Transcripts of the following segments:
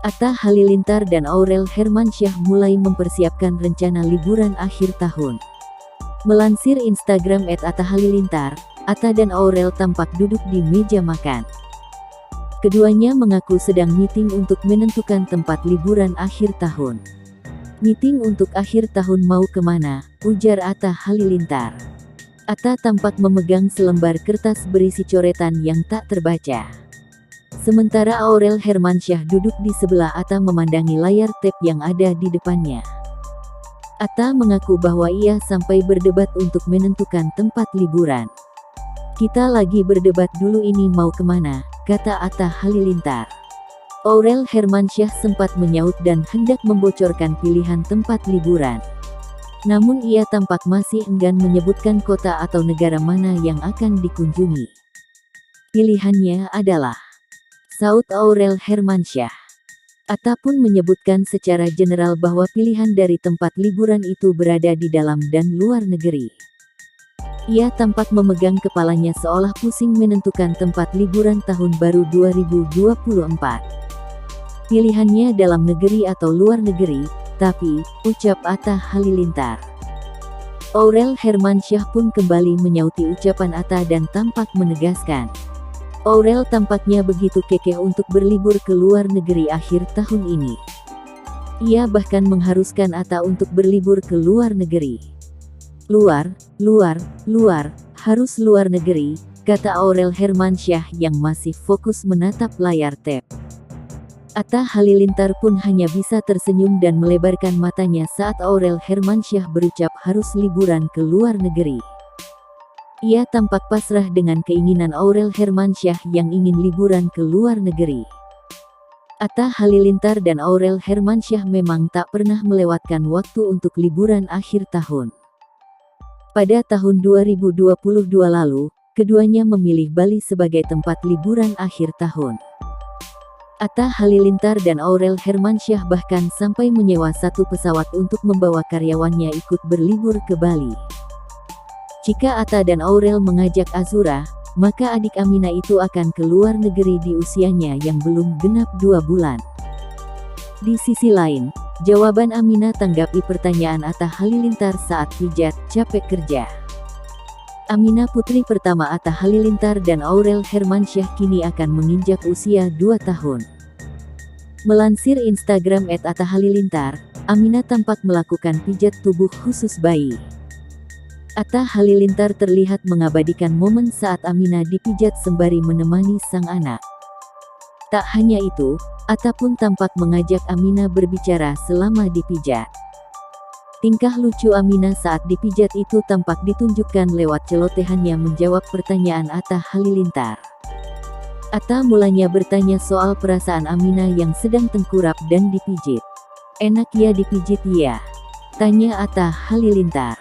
Atta Halilintar dan Aurel Hermansyah mulai mempersiapkan rencana liburan akhir tahun. Melansir Instagram @atta_halilintar, Atta dan Aurel tampak duduk di meja makan. Keduanya mengaku sedang meeting untuk menentukan tempat liburan akhir tahun. "Meeting untuk akhir tahun mau kemana?" ujar Atta Halilintar. Atta tampak memegang selembar kertas berisi coretan yang tak terbaca. Sementara Aurel Hermansyah duduk di sebelah Atta memandangi layar tab yang ada di depannya. Atta mengaku bahwa ia sampai berdebat untuk menentukan tempat liburan. "Kita lagi berdebat dulu ini mau kemana," kata Atta Halilintar. Aurel Hermansyah sempat menyaut dan hendak membocorkan pilihan tempat liburan. Namun ia tampak masih enggan menyebutkan kota atau negara mana yang akan dikunjungi. "Pilihannya adalah," saut Aurel Hermansyah. Atta pun menyebutkan secara general bahwa pilihan dari tempat liburan itu berada di dalam dan luar negeri. Ia tampak memegang kepalanya seolah pusing menentukan tempat liburan tahun baru 2024. "Pilihannya dalam negeri atau luar negeri, tapi," ucap Atta Halilintar. Aurel Hermansyah pun kembali menyauti ucapan Atta dan tampak menegaskan. Aurel tampaknya begitu kekeh untuk berlibur ke luar negeri akhir tahun ini. Ia bahkan mengharuskan Atta untuk berlibur ke luar negeri. Luar, harus luar negeri," kata Aurel Hermansyah yang masih fokus menatap layar tab. Atta Halilintar pun hanya bisa tersenyum dan melebarkan matanya saat Aurel Hermansyah berucap harus liburan ke luar negeri. Ia tampak pasrah dengan keinginan Aurel Hermansyah yang ingin liburan ke luar negeri. Atta Halilintar dan Aurel Hermansyah memang tak pernah melewatkan waktu untuk liburan akhir tahun. Pada tahun 2022 lalu, keduanya memilih Bali sebagai tempat liburan akhir tahun. Atta Halilintar dan Aurel Hermansyah bahkan sampai menyewa satu pesawat untuk membawa karyawannya ikut berlibur ke Bali. Jika Atta dan Aurel mengajak Azura, maka adik Amina itu akan ke luar negeri di usianya yang belum genap 2 bulan. Di sisi lain, jawaban Amina tanggapi pertanyaan Atta Halilintar saat pijat, "Capek kerja." Amina putri pertama Atta Halilintar dan Aurel Hermansyah kini akan menginjak usia 2 tahun. Melansir Instagram @atta_halilintar, Amina tampak melakukan pijat tubuh khusus bayi. Atta Halilintar terlihat mengabadikan momen saat Amina dipijat sembari menemani sang anak. Tak hanya itu, Atta pun tampak mengajak Amina berbicara selama dipijat. Tingkah lucu Amina saat dipijat itu tampak ditunjukkan lewat celotehannya menjawab pertanyaan Atta Halilintar. Atta mulanya bertanya soal perasaan Amina yang sedang tengkurap dan dipijit. "Enak ya dipijit ya?" tanya Atta Halilintar.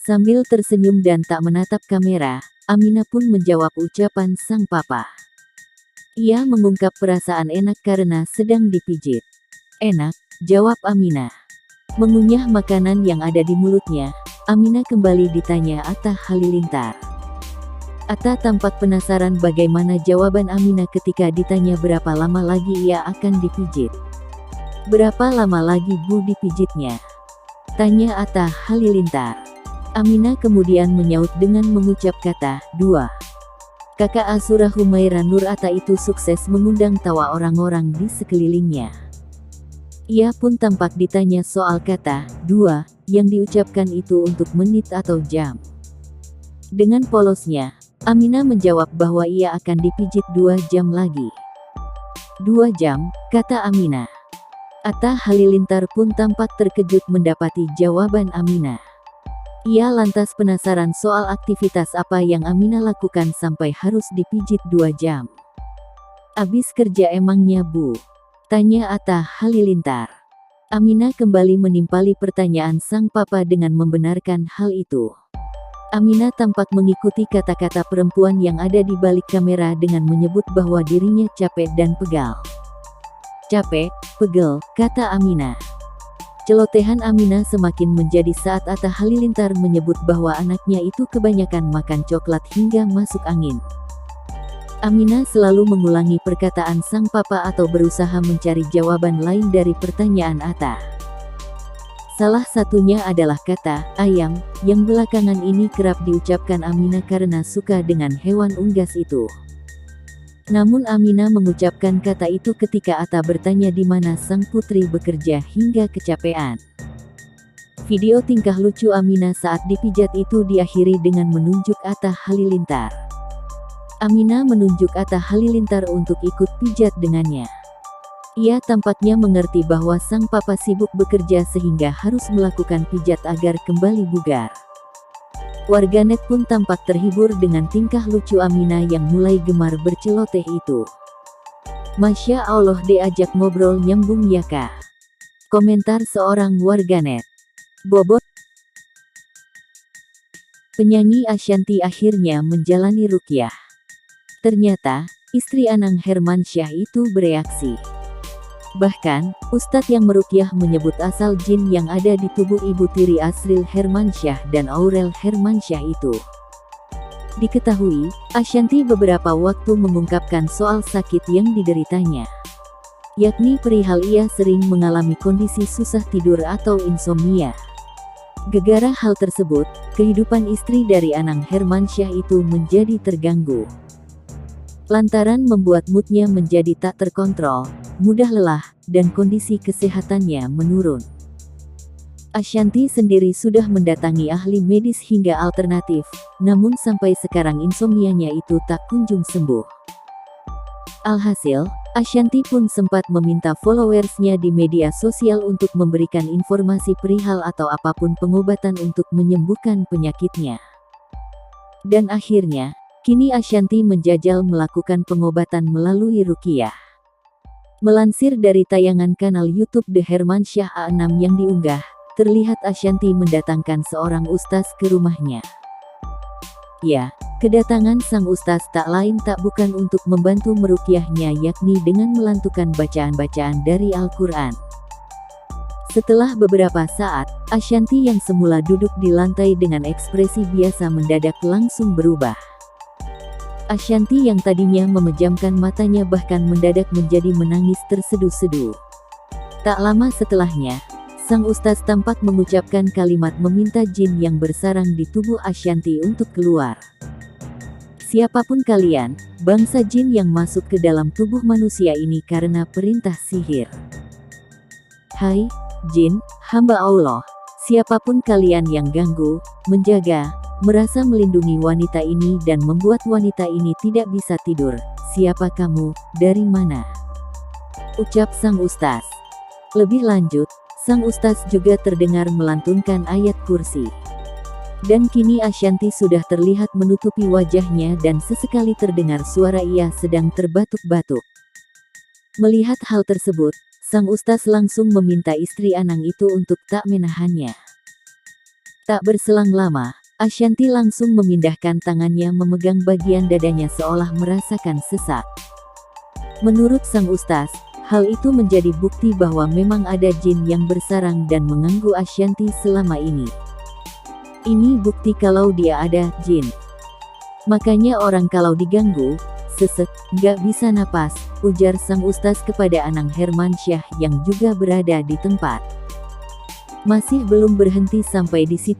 Sambil tersenyum dan tak menatap kamera, Amina pun menjawab ucapan sang papa. Ia mengungkap perasaan enak karena sedang dipijit. "Enak," jawab Amina. Mengunyah makanan yang ada di mulutnya, Amina kembali ditanya Atta Halilintar. Atta tampak penasaran bagaimana jawaban Amina ketika ditanya berapa lama lagi ia akan dipijit. "Berapa lama lagi Bu dipijitnya?" tanya Atta Halilintar. Amina kemudian menyaut dengan mengucap kata, "2. Kakak Azura Humaira Nur Atta itu sukses mengundang tawa orang-orang di sekelilingnya. Ia pun tampak ditanya soal kata, 2, yang diucapkan itu untuk menit atau jam. Dengan polosnya, Amina menjawab bahwa ia akan dipijit 2 jam lagi. 2 jam, kata Amina. Atta Halilintar pun tampak terkejut mendapati jawaban Amina. Ia lantas penasaran soal aktivitas apa yang Amina lakukan sampai harus dipijit 2 jam. "Abis kerja emangnya Bu?" tanya Atta Halilintar. Amina kembali menimpali pertanyaan sang papa dengan membenarkan hal itu. Amina tampak mengikuti kata-kata perempuan yang ada di balik kamera dengan menyebut bahwa dirinya capek dan pegal. "Capek, pegel," kata Amina. Celotehan Amina semakin menjadi saat Atta Halilintar menyebut bahwa anaknya itu kebanyakan makan coklat hingga masuk angin. Aminah selalu mengulangi perkataan sang papa atau berusaha mencari jawaban lain dari pertanyaan Atta. Salah satunya adalah kata ayam, yang belakangan ini kerap diucapkan Aminah karena suka dengan hewan unggas itu. Namun Aminah mengucapkan kata itu ketika Atta bertanya di mana sang putri bekerja hingga kecapean. Video tingkah lucu Aminah saat dipijat itu diakhiri dengan menunjuk Atta Halilintar. Aminah menunjuk Atta Halilintar untuk ikut pijat dengannya. Ia tampaknya mengerti bahwa sang papa sibuk bekerja sehingga harus melakukan pijat agar kembali bugar. Warganet pun tampak terhibur dengan tingkah lucu Aminah yang mulai gemar berceloteh itu. Masya Allah diajak ngobrol nyambung ya kak. Komentar seorang warganet. Bobot. Penyanyi Ashanty akhirnya menjalani ruqyah. Ternyata, istri Anang Hermansyah itu bereaksi. Bahkan, ustadz yang meruqyah menyebut asal jin yang ada di tubuh ibu tiri Asril Hermansyah dan Aurel Hermansyah itu. Diketahui, Ashanty beberapa waktu mengungkapkan soal sakit yang dideritanya. Yakni perihal ia sering mengalami kondisi susah tidur atau insomnia. Gegara hal tersebut, kehidupan istri dari Anang Hermansyah itu menjadi terganggu. Lantaran membuat moodnya menjadi tak terkontrol, mudah lelah, dan kondisi kesehatannya menurun. Ashanty sendiri sudah mendatangi ahli medis hingga alternatif, namun sampai sekarang insomnianya itu tak kunjung sembuh. Alhasil, Ashanty pun sempat meminta followersnya di media sosial untuk memberikan informasi perihal atau apapun pengobatan untuk menyembuhkan penyakitnya. Dan akhirnya, kini Ashanty menjajal melakukan pengobatan melalui ruqyah. Melansir dari tayangan kanal YouTube The Hermansyah A6 yang diunggah, terlihat Ashanty mendatangkan seorang ustaz ke rumahnya. Ya, kedatangan sang ustaz tak lain tak bukan untuk membantu meruqyahnya yakni dengan melantunkan bacaan-bacaan dari Al-Quran. Setelah beberapa saat, Ashanty yang semula duduk di lantai dengan ekspresi biasa mendadak langsung berubah. Ashanty yang tadinya memejamkan matanya bahkan mendadak menjadi menangis terseduh-seduh. Tak lama setelahnya, sang ustaz tampak mengucapkan kalimat meminta jin yang bersarang di tubuh Ashanty untuk keluar. Siapapun kalian, bangsa jin yang masuk ke dalam tubuh manusia ini karena perintah sihir. Hai, jin, hamba Allah, siapapun kalian yang ganggu, menjaga, merasa melindungi wanita ini dan membuat wanita ini tidak bisa tidur. Siapa kamu, dari mana? Ucap sang ustaz. Lebih lanjut, sang ustaz juga terdengar melantunkan ayat kursi. Dan kini Ashanty sudah terlihat menutupi wajahnya dan sesekali terdengar suara ia sedang terbatuk-batuk. Melihat hal tersebut, sang ustaz langsung meminta istri Anang itu untuk tak menahannya. Tak berselang lama, Ashanty langsung memindahkan tangannya memegang bagian dadanya seolah merasakan sesak. Menurut sang ustaz, hal itu menjadi bukti bahwa memang ada jin yang bersarang dan mengganggu Ashanty selama ini. Ini bukti kalau dia ada jin. Makanya orang kalau diganggu, sesek, gak bisa napas, ujar sang ustaz kepada Anang Hermansyah yang juga berada di tempat. Masih belum berhenti sampai di situ.